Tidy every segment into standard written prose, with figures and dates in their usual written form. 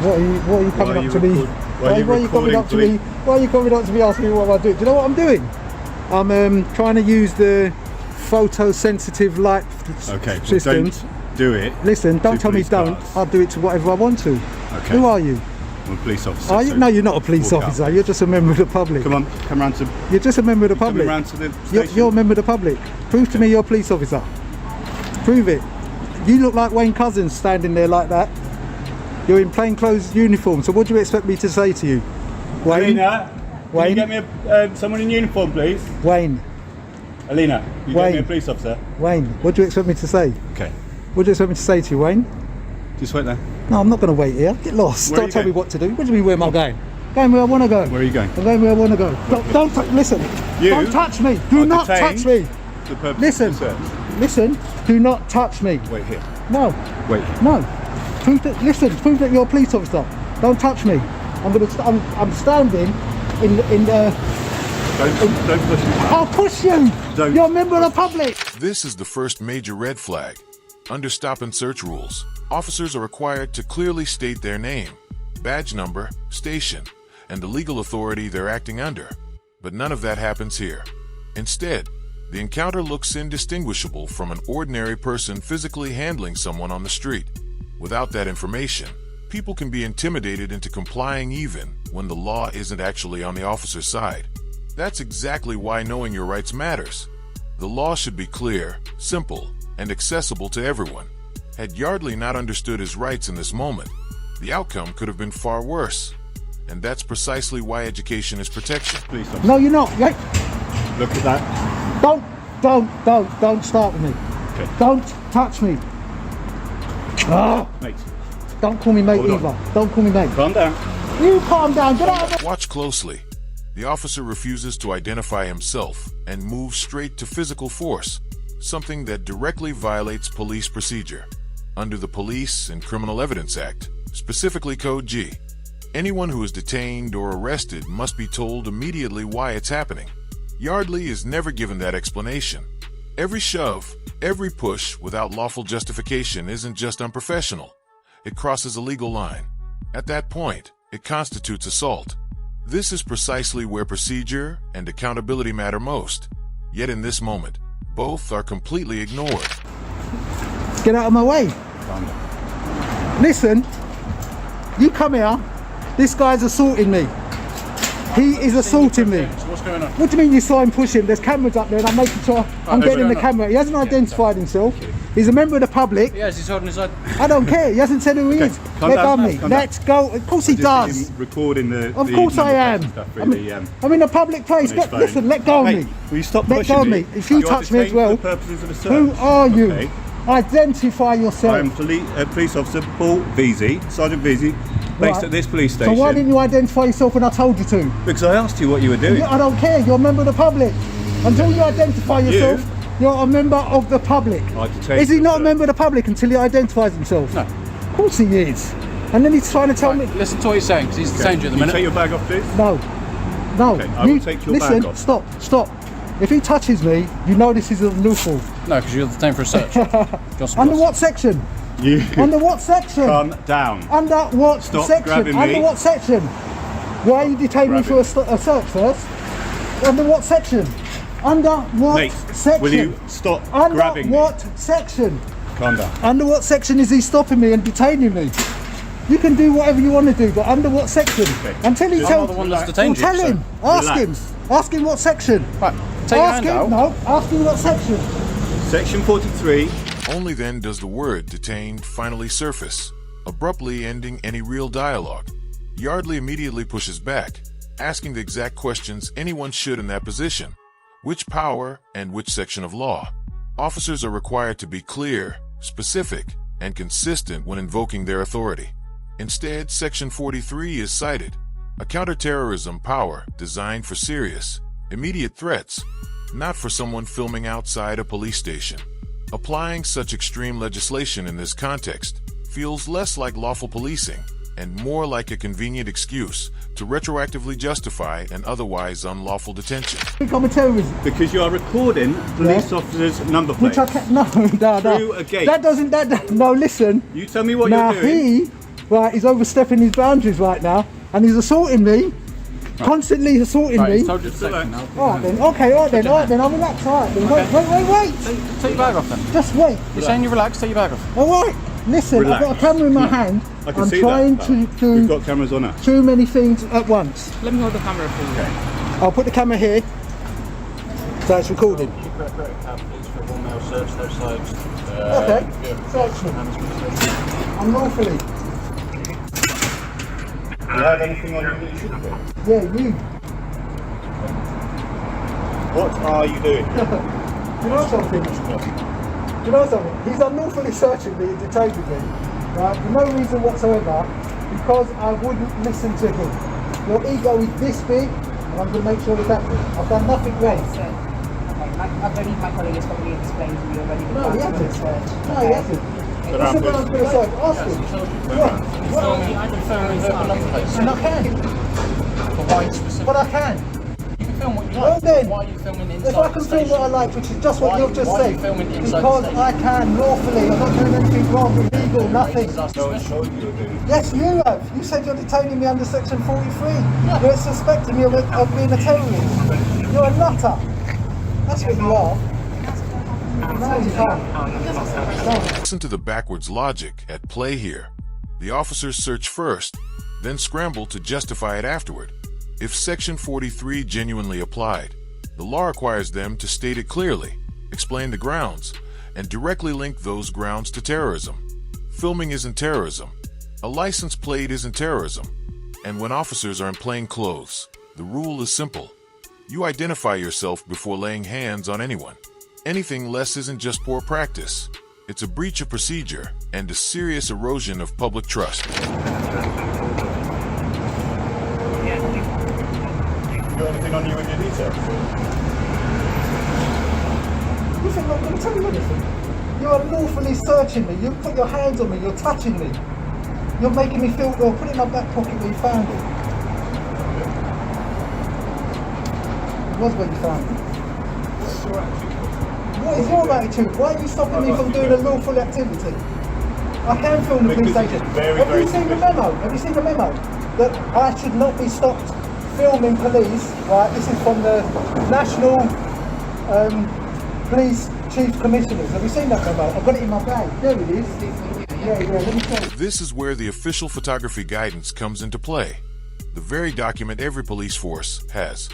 What are you coming up to me? Why are you coming up to me? Why are you coming up to me asking me what am I doing? Do you know what I'm doing? I'm trying to use the photosensitive light systems. Don't do it. Listen, don't tell me don't. I'll do it to whatever I want to. Okay. Who are you? I'm a police officer. Are you? No, you're not a police officer. Up. You're just a member of the public. Come on, come round to... You're just a member of the public. Come round to the station. You're a member of the public. Prove to me you're a police officer. Prove it. You look like Wayne Cousins standing there like that. You're in plainclothes uniform, so what do you expect me to say to you? Wayne? Alina, Wayne? can you get me someone in uniform, please? Wayne? Alina, you Wayne. get me a police officer? Wayne, what do you expect me to say? Okay. What do you expect me to say to you, Wayne? Just wait there. No, I'm not going to wait here. Get lost. Don't tell me what to do. What do you mean, where am I going? Going where I want to go. Where are you going? I'm going where I want to go. Don't listen. Don't touch me. Do not touch me. Listen. Listen. Do not touch me. Wait here. No. Wait. No. Prove that you're a police officer. Don't touch me. I'm standing in the. Don't push me. I'll push you. You're a member of the public. This is the first major red flag. Under stop and search rules, officers are required to clearly state their name, badge number, station, and the legal authority they're acting under. But none of that happens here. Instead, the encounter looks indistinguishable from an ordinary person physically handling someone on the street. Without that information, people can be intimidated into complying even when the law isn't actually on the officer's side. That's exactly why knowing your rights matters. The law should be clear, simple, and accessible to everyone. Had Yardley not understood his rights in this moment, the outcome could have been far worse. And that's precisely why education is protection. Please stop. No, you're not. Look at that. Don't start with me. Okay. Don't touch me. Mate. Don't call me mate either. Don't call me mate. Calm down. You calm down. Get out of the... Watch closely. The officer refuses to identify himself and moves straight to physical force, something that directly violates police procedure. Under the Police and Criminal Evidence Act, specifically Code G, anyone who is detained or arrested must be told immediately why it's happening. Yardley is never given that explanation. Every shove, every push without lawful justification isn't just unprofessional. It crosses a legal line. At that point, it constitutes assault. This is precisely where procedure and accountability matter most. Yet in this moment, both are completely ignored. Get out of my way. Listen, you come here. This guy's assaulting me. He is assaulting me. What's going on? What do you mean you saw him push him? There's cameras up there and I'm making sure I'm getting the camera. He hasn't identified himself. He's a member of the public. Yes, he's holding his side. I don't care. He hasn't said who he is. Let go of me. Let's go. Of course he does. Recording the. Of course I am. I'm in a public place. Listen, let go of me. Will you stop let go of me. If you touch me as well, who are you? Okay. Identify yourself. I am police officer Paul Veazey, Sergeant Veazey, based at this police station. So why didn't you identify yourself when I told you to? Because I asked you what you were doing. I don't care. You're a member of the public. Until you identify yourself, you're a member of the public. Is he not a member of the public until he identifies himself? No. Of course he is. And then he's trying to tell me... Listen to what he's saying, because he's detained you at the minute. Can you take your bag off, please? No. No. Okay, I will take your bag off. Stop. If he touches me, you know this is unlawful. No, because you're detained for a search. Under what section? Under what section? Calm down. Under what Stop section? grabbing me. Under what section? Why are you detaining me for a search first? Under what section? Under what section? Will you stop grabbing me? Under what section? Calm down. Under what section is he stopping me and detaining me? You can do whatever you want to do, but under what section? Okay. Until he tells... I'm not the one that's detained you, tell him. Ask him. Ask him what section. Right, take your hand out. No, ask him what section. Section 43. Only then does the word detained finally surface, abruptly ending any real dialogue. Yardley immediately pushes back, asking the exact questions anyone should in that position. Which power and which section of law? Officers are required to be clear, specific, and consistent when invoking their authority. Instead, Section 43 is cited, a counterterrorism power designed for serious, immediate threats, not for someone filming outside a police station. Applying such extreme legislation in this context feels less like lawful policing and more like a convenient excuse to retroactively justify an otherwise unlawful detention. I'm a terrorist. Because you are recording police officers' number plates. Which I can't... No. Through a gate. That doesn't... no, listen. You tell me what you're doing. Right, he's overstepping his boundaries right now, and he's assaulting me, constantly assaulting Right, me. he's told you to section now. Alright then, okay, alright then, I'm relaxed, alright then. Wait. Take your bag off then. Just wait. You're saying you're relaxed, take your bag off. Alright, listen, Relax. I've got a camera in my hand. I can I'm see trying that. to We've do got cameras on us. too many things at once. Let me hold the camera for you. Okay. I'll put the camera here, so it's recording. Keep it for one male search, no sides. Okay, search me. Unlawfully. Do you have anything on you that you shouldn't do? Yeah, you. What are you doing? Do you know something? He's unlawfully searching me and detaining me, right? For no reason whatsoever, because I wouldn't listen to him. Your ego is this big, and I'm going to make sure it's that big. I've done nothing wrong. Okay, I believe my colleague has probably explained to you already. No, he hasn't. No, he hasn't. What's the grounds for the search? Ask him. And I can. But I can. You can film what you Well like. then, Why are you filming inside if I can the film what I station? like, which is just what Why- you've just why are you said, filming inside the because station? I can lawfully, I'm not doing anything wrong, illegal, nothing. No one told you you're doing it. Yes, you have. You said you're detaining me under section 43. You're suspecting me of being a terrorist. You're a nutter. That's what you are. No, you can't. Listen to the backwards logic at play here. The officers search first, then scramble to justify it afterward. If Section 43 genuinely applied, the law requires them to state it clearly, explain the grounds, and directly link those grounds to terrorism. Filming isn't terrorism. A license plate isn't terrorism. And when officers are in plain clothes, the rule is simple. You identify yourself before laying hands on anyone. Anything less isn't just poor practice. It's a breach of procedure and a serious erosion of public trust. You got anything on you in your details? You think I'm going to tell you anything? You're unlawfully searching me. You put your hands on me. You're touching me. You're making me feel ill. Put it in my back pocket where you found it. It was where you found it. What is your attitude? Why are you stopping me from doing a lawful activity? I can film the police Because station. it's very, Have very you seen the suspicious. memo? Have you seen the memo? That I should not be stopped filming police, right? This is from the National Police Chief Commissioners. Have you seen that memo? I've got it in my bag. There it is. Yeah, let me show you. This is where the official photography guidance comes into play. The very document every police force has,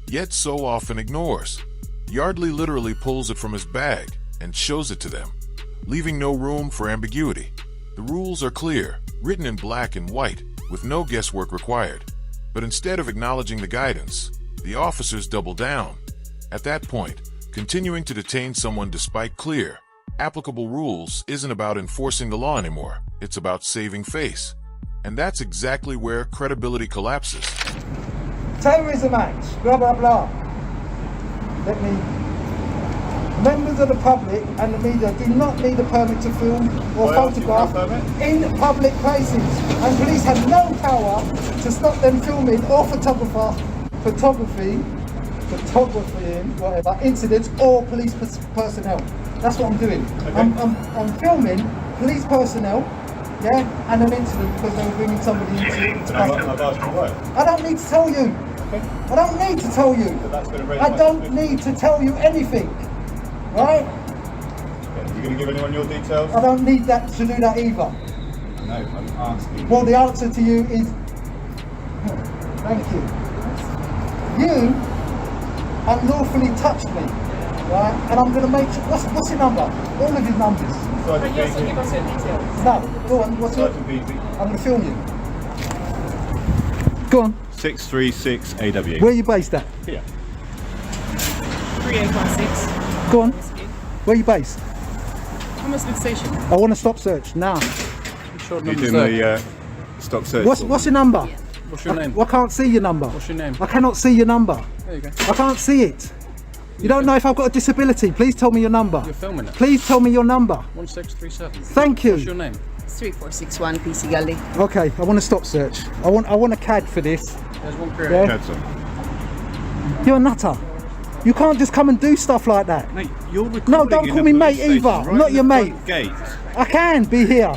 yet so often ignores. Yardley literally pulls it from his bag and shows it to them, leaving no room for ambiguity. The rules are clear, written in black and white, with no guesswork required. But instead of acknowledging the guidance, the officers double down. At that point, continuing to detain someone despite clear, applicable rules isn't about enforcing the law anymore. It's about saving face. And that's exactly where credibility collapses. Terrorism Act, blah blah blah. Members of the public and the media do not need a permit to film or Why else do you have photograph a in public places, and police have no power to stop them filming or photographing whatever incidents or police personnel. That's what I'm doing. Okay. I'm filming police personnel, yeah, and an incident because they were bringing somebody into custody. I've asked you why. I don't need to tell you. Okay. I don't need to tell you. But that's going to raise I my don't suspicion. need to tell you anything. Right? You going to give anyone your details? I don't need that to do that either. No, I'm asking. Well, the answer to you is thank you. You unlawfully touched me, right? And I'm going to make sure. What's your number? All of your numbers. Sergeant Can you also VZ. give us your details? No, go on. What's your? Sergeant VZ. I'm going to film you. Go on. 636 AW. Where are you based at? Here. 3816. Go on. Where are you based? Hammersmith Station. I want to stop search now. Sure, You're number's doing there. the stop search. What's your number? What's your name? I can't see your number. What's your name? I cannot see your number. There you go. I can't see it. You don't know if I've got a disability. Please tell me your number. You're filming it. Please tell me your number. 1637. Thank What's your you. name? 3461 PC Gully. Okay, I want to stop search. I want a CAD for this. There's one period. Yeah. Cancel. You're a nutter. You can't just come and do stuff like that. Mate, you're recording No, don't in call a me police mate either. station I'm right not in your the mate. front Gate. I can be here.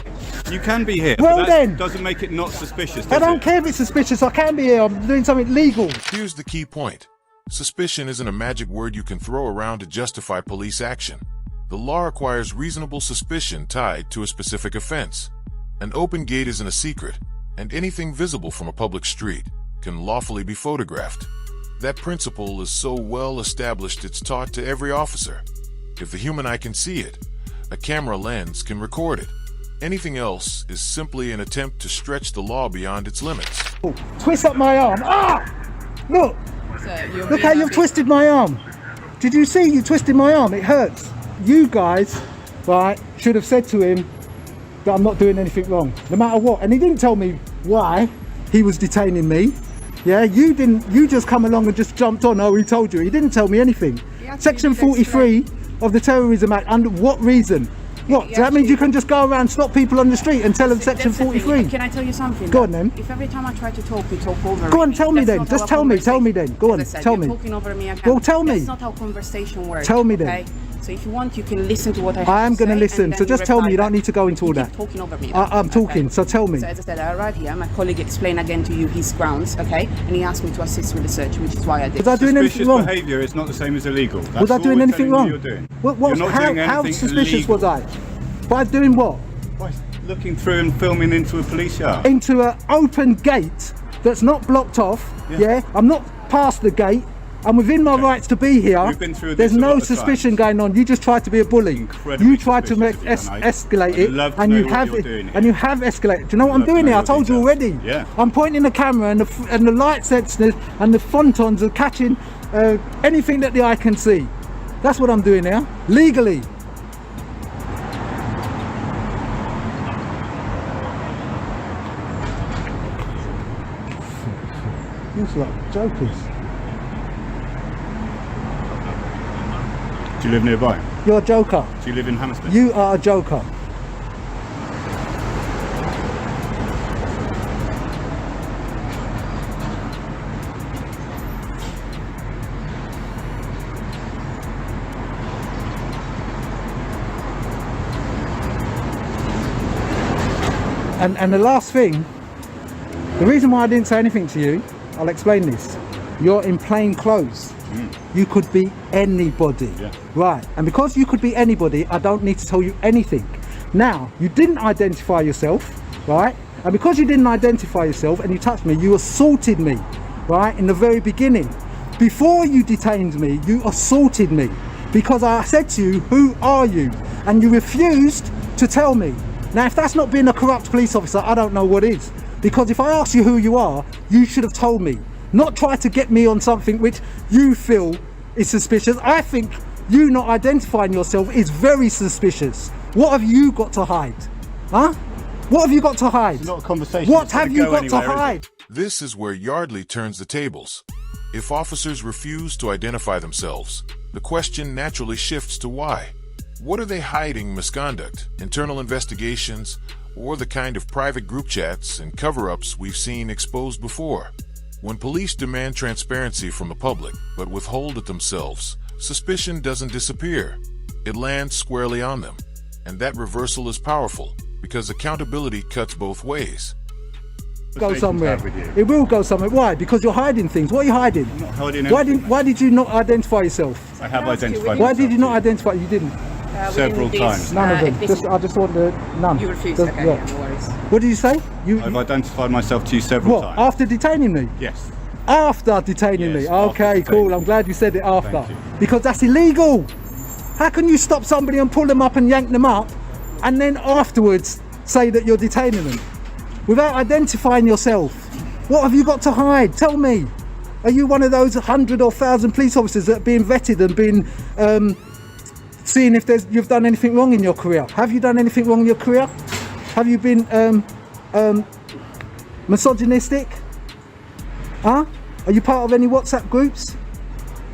You can be here. Well but that then. doesn't make it not suspicious. I does don't it? care if it's suspicious. I can be here. I'm doing something legal. Here's the key point. Suspicion isn't a magic word you can throw around to justify police action. The law requires reasonable suspicion tied to a specific offense. An open gate isn't a secret, and anything visible from a public street can lawfully be photographed. That principle is so well established it's taught to every officer. If the human eye can see it, a camera lens can record it. Anything else is simply an attempt to stretch the law beyond its limits. Oh, twist up my arm. Ah! Look! Look how you've twisted my arm. Did you see you twisted my arm? It hurts. You guys, right, should have said to him that I'm not doing anything wrong, no matter what. And he didn't tell me why he was detaining me. Yeah, you didn't. You just come along and just jumped on. Oh, he told you. He didn't tell me anything. Section 43 of the Terrorism Act. Under what reason? What? So that means you can just go around, stop people on the street and tell them Section 43? Can I tell you something? Go on then. If every time I try to talk, you talk over me. Go on, tell me then. Just tell me. Tell me then. Go on, tell me. You're talking over me again. Well, tell me. That's not how conversation works. Tell me then. Okay? So if you want, you can listen to what I have I am to say. going to listen. So just tell me. You don't need to go into all that. Keep talking over me. I'm talking. So tell me. So as I said, I arrived here. My colleague explained again to you his grounds, okay? And he asked me to assist with the search, which is why I did. Was I doing anything Suspicious wrong? behaviour is not the same as illegal. That's Was I all doing we're anything telling wrong? you You're doing. What, You're not doing how anything suspicious illegal. was I? By doing what? By looking through and filming into a police yard. Into an open gate that's not blocked off. Yeah. I'm not past the gate. I'm within my rights to be here. We've been through There's this a no lot of suspicion times. going on. You just tried to be a bully. Incredibly You tried to make suspicious of you, escalate I'd it, love to and know you what have you're doing and you have escalated. Do you know what I'm Love to doing know here? I your told you details. already. Yeah. I'm pointing the camera, and the light sensors and the photons are catching anything that the eye can see. That's what I'm doing here, legally. It's like jokers. Do you live nearby? You're a joker. Do you live in Hammersmith? You are a joker. And the last thing, the reason why I didn't say anything to you, I'll explain this. You're in plain clothes. You could be anybody. Yeah. Right. And because you could be anybody, I don't need to tell you anything. Now, you didn't identify yourself, right? And because you didn't identify yourself and you touched me, you assaulted me, right? In the very beginning. Before you detained me, you assaulted me because I said to you, who are you? And you refused to tell me. Now, if that's not being a corrupt police officer, I don't know what is. Because if I ask you who you are, you should have told me. Not try to get me on something which you feel is suspicious. I think you not identifying yourself is very suspicious. What have you got to hide? Huh? What have you got to hide? It's not a conversation. What It's not have gonna you go got to anywhere, is it? hide? This is where Yardley turns the tables. If officers refuse to identify themselves, the question naturally shifts to why. What are they hiding? Misconduct, internal investigations, or the kind of private group chats and cover-ups we've seen exposed before? When police demand transparency from the public but withhold it themselves, suspicion doesn't disappear. It lands squarely on them. And that reversal is powerful because accountability cuts both ways. Go somewhere. With you. It will go somewhere. Why? Because you're hiding things. What are you hiding? I'm not hiding Why anything. why did you not identify yourself? I have Can I ask you, identified Why myself did you not to identify? You didn't. Several within times. this, None of them. if this- I just want the none. You refused, Just- okay, yeah. yeah, no worries. What did you say? You I've identified myself to you several what? times. After detaining me? Yes. After detaining Yes, me. after Okay, detaining cool. me. I'm glad you said it after. Thank you. Because that's illegal. How can you stop somebody and pull them up and yank them up and then afterwards say that you're detaining them? Without identifying yourself. What have you got to hide? Tell me. Are you one of those 100 or 1,000 police officers that are being vetted and being seeing if you've done anything wrong in your career? Have you done anything wrong in your career? Have you been misogynistic? Huh? Are you part of any WhatsApp groups?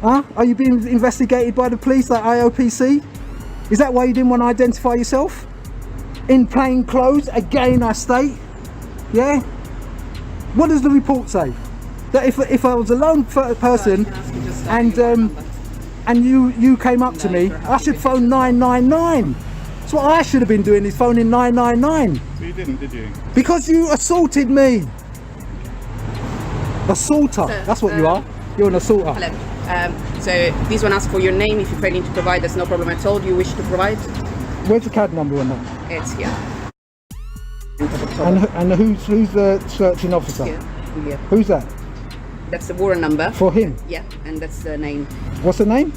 Huh? Are you being investigated by the police like IOPC? Is that why you didn't want to identify yourself? In plain clothes, again I state. Yeah? What does the report say? That if I was a lone person and you came up to me, I should phone 999. That's what I should have been doing, is phoning 999. So you didn't, did you? Because you assaulted me. Assaulter. That's what you are. You're an assaulter. Hello. So this one asks for your name. If you're failing to provide, there's no problem at all. Do you wish to provide? Where's the CAD number on that? It's here. And who's the searching officer? Here. Who's that? That's the warrant number. For him? Yeah, and that's the name. What's the name?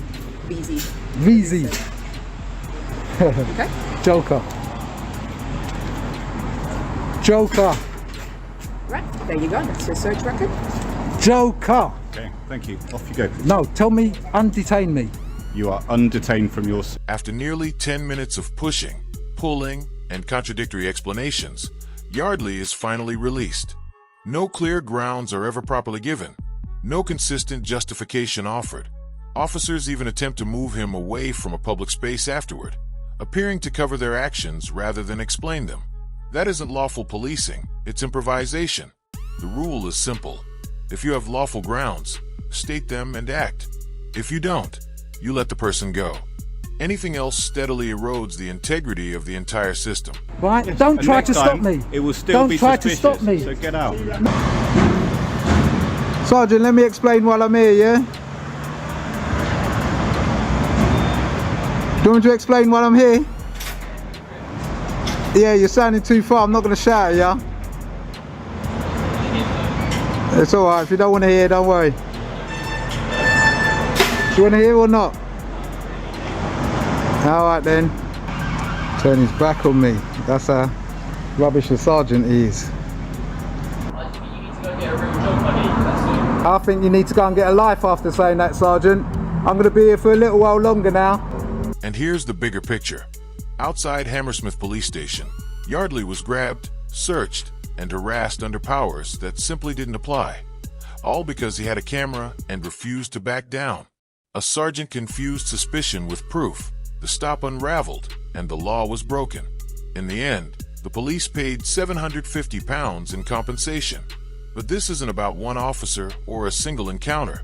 VZ. VZ. Okay. Joker. Joker. Right, there you go. That's your search record. Joker. Okay, thank you. Off you go. No, tell me, undetain me. You are undetained from your... After nearly 10 minutes of pushing, pulling, and contradictory explanations, Yardley is finally released. No clear grounds are ever properly given. No consistent justification offered. Officers even attempt to move him away from a public space afterward, appearing to cover their actions rather than explain them. That isn't lawful policing, it's improvisation. The rule is simple. If you have lawful grounds, state them and act. If you don't, you let the person go. Anything else steadily erodes the integrity of the entire system. Right? Don't try to stop me. It will still be Don't suspicious. try to stop me. So get out. Sergeant, let me explain while I'm here, yeah? Do you want me to explain while I'm here? Yeah, you're sounding too far. I'm not going to shout at you. It's alright. If you don't want to hear, don't worry. Do you want to hear or not? Alright then. Turn his back on me. That's how rubbish the sergeant is. I think you need to go and get a life after saying that, Sergeant. I'm going to be here for a little while longer now. And here's the bigger picture. Outside Hammersmith Police Station, Yardley was grabbed, searched, and harassed under powers that simply didn't apply. All because he had a camera and refused to back down. A sergeant confused suspicion with proof. The stop unraveled, and the law was broken. In the end, the police paid £750 in compensation. But this isn't about one officer or a single encounter.